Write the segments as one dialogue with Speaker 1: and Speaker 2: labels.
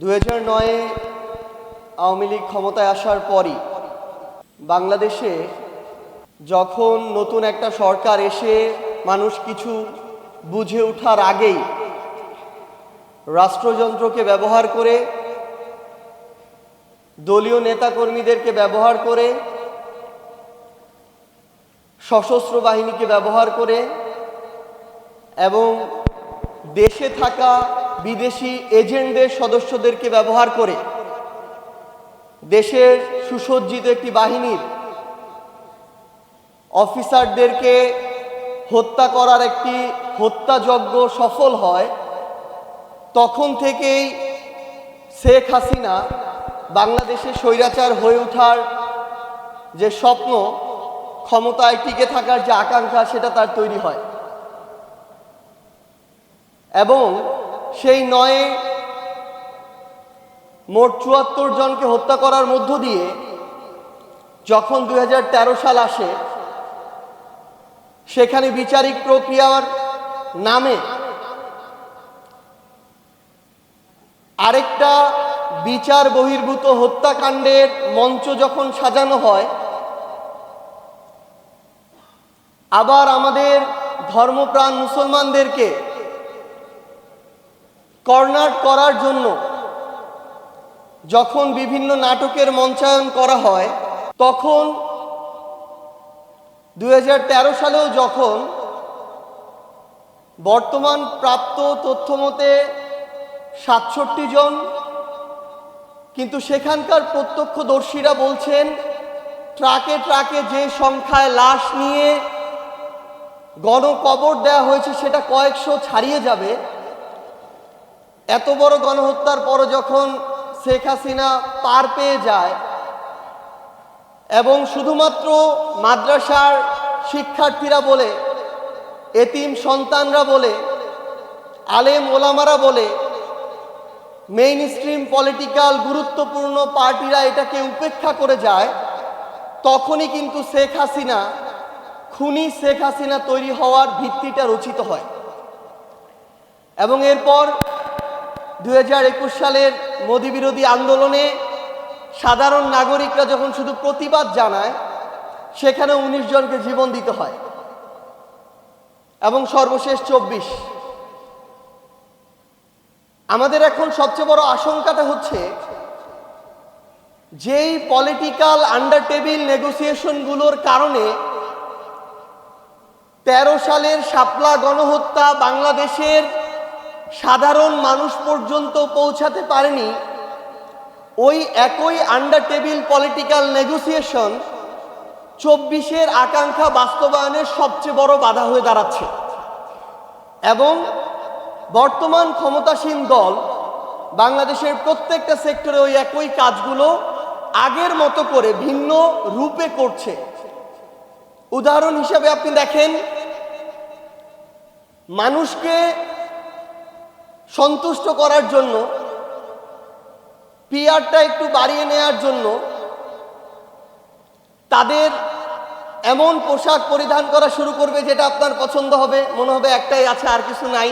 Speaker 1: 2009-এ আওয়ামী লীগ ক্ষমতায় আসার পরই বাংলাদেশে যখন নতুন একটা সরকার এসে মানুষ কিছু বুঝে ওঠার আগেই রাষ্ট্রযন্ত্রকে ব্যবহার করে, দলীয় নেতাকর্মীদেরকে ব্যবহার করে, সশস্ত্র বাহিনীকে ব্যবহার করে এবং দেশে থাকা বিদেশি এজেন্টদের সদস্যদেরকে ব্যবহার করে দেশের সুসজ্জিত একটি বাহিনীর অফিসারদেরকে হত্যা করার একটি হত্যাযজ্ঞ সফল হয়, তখন থেকেই শেখ হাসিনা বাংলাদেশে স্বৈরাচার হয়ে ওঠার যে স্বপ্ন, ক্ষমতায় টিকে থাকার যে আকাঙ্ক্ষা, সেটা তার তৈরি হয়। এবং সেই 9-এ মোট ৭৪ জনকে হত্যা করার মধ্য দিয়ে যখন 2013 সাল আসে, সেখানে বিচারিক প্রক্রিয়ার নামে আরেকটা বিচার বহির্ভূত হত্যাকাণ্ডের মঞ্চ যখন সাজানো হয়, আবার আমাদের ধর্মপ্রাণ মুসলমানদেরকে কর্নার করার জন্য যখন বিভিন্ন নাটকের মঞ্চায়ন করা হয়, তখন 2013 সালেও যখন বর্তমান প্রাপ্ত তথ্য মতে 67 জন, কিন্তু সেখানকার প্রত্যক্ষদর্শীরা বলছেন ট্রাকে ট্রাকে যে সংখ্যায় লাশ নিয়ে গণকবর দেওয়া হয়েছে সেটা কয়েকশো ছাড়িয়ে যাবে। এত বড় গণহত্যার পরও যখন শেখ হাসিনা পার পেয়ে যায় এবং শুধুমাত্র মাদ্রাসার শিক্ষার্থীরা বলে, এতিম সন্তানরা বলে, আলেম ওলামারা বলে, মেইন স্ট্রিম পলিটিক্যাল গুরুত্বপূর্ণ পার্টিরা এটাকে উপেক্ষা করে যায়, তখনই কিন্তু শেখ হাসিনা, খুনি শেখ হাসিনা তৈরি হওয়ার ভিত্তিটা রচিত হয়। এবং এরপর 2021 সালের মোদি বিরোধী আন্দোলনে সাধারণ নাগরিকরা যখন শুধু প্রতিবাদ জানায়, সেখানে 19 জনকে জীবন দিতে হয় এবং সর্বশেষ 24। আমাদের এখন সবচেয়ে বড় আশঙ্কাটা হচ্ছে, যেই পলিটিক্যাল আন্ডার টেবিল নেগোসিয়েশনগুলোর কারণে 13 সালের শাপলা গণহত্যা বাংলাদেশের সাধারণ মানুষ পর্যন্ত পৌঁছাতে পারেনি, ওই একই আন্ডার টেবিল পলিটিক্যাল নেগোসিয়েশন 24-এর আকাঙ্ক্ষা বাস্তবায়নের সবচেয়ে বড় বাধা হয়ে দাঁড়াচ্ছে। এবং বর্তমান ক্ষমতাসীন দল বাংলাদেশের প্রত্যেকটা সেক্টরে ওই একই কাজগুলো আগের মতো করে ভিন্ন রূপে করছে। উদাহরণ হিসেবে আপনি দেখেন, মানুষকে সন্তুষ্ট করার জন্য, পিআরটা একটু বাড়িয়ে নেওয়ার জন্য তাদের এমন পোশাক পরিধান করা শুরু করবে যেটা আপনার পছন্দ হবে, মনে হবে একটাই আছে আর কিছু নাই।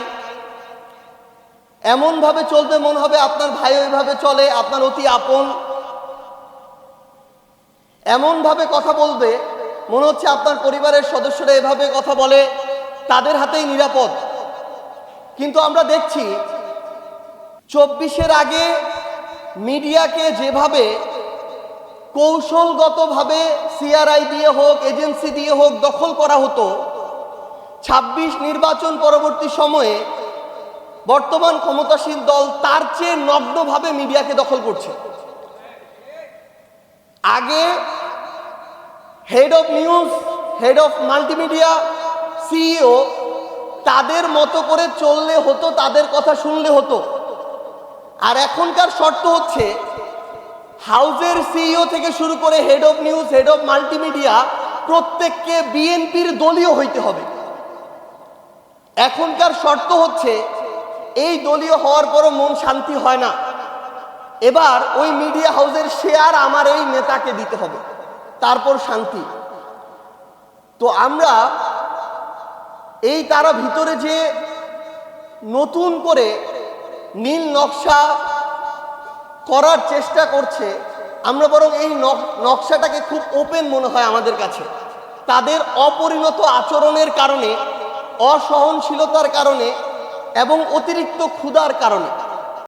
Speaker 1: এমনভাবে চলবে মনে হবে আপনার ভাই ওইভাবে চলে, আপনার অতি আপন। এমনভাবে কথা বলবে মনে হচ্ছে আপনার পরিবারের সদস্যরা এভাবে কথা বলে, তাদের হাতেই নিরাপদ। কিন্তু আমরা দেখছি 24-এর আগে মিডিয়াকে যেভাবে কৌশলগতভাবে সিআরআই দিয়ে হোক, এজেন্সি দিয়ে হোক দখল করা হতো, 26 নির্বাচন পরবর্তী সময়ে বর্তমান ক্ষমতাসীন দল তার চেয়ে নগ্নভাবে মিডিয়াকে দখল করছে। আগে head of news, head of multimedia, CEO তাদের মতো করে চললে হতো, তাদের কথা শুনলে হতো। আর এখনকার শর্ত হচ্ছে, হাউজের সিইও থেকে শুরু করে head of news, head of multimedia প্রত্যেককে বিএনপির দলীয় হইতে হবে। এখনকার শর্ত হচ্ছে, এই দলীয় হওয়ার পরও মন শান্তি হয় না, এবার ওই মিডিয়া হাউসের শেয়ার আমার এই নেতাকে দিতে হবে, তারপর শান্তি। তো আমরা এই তারা ভিতরে যে নতুন করে নীল নকশা করার চেষ্টা করছে, আমরা বরং এই নকশাটাকে খুব ওপেন মনে হয় আমাদের কাছে। তাদের অপরিণত আচরণের কারণে, অসহনশীলতার কারণে এবং অতিরিক্ত ক্ষুধার কারণে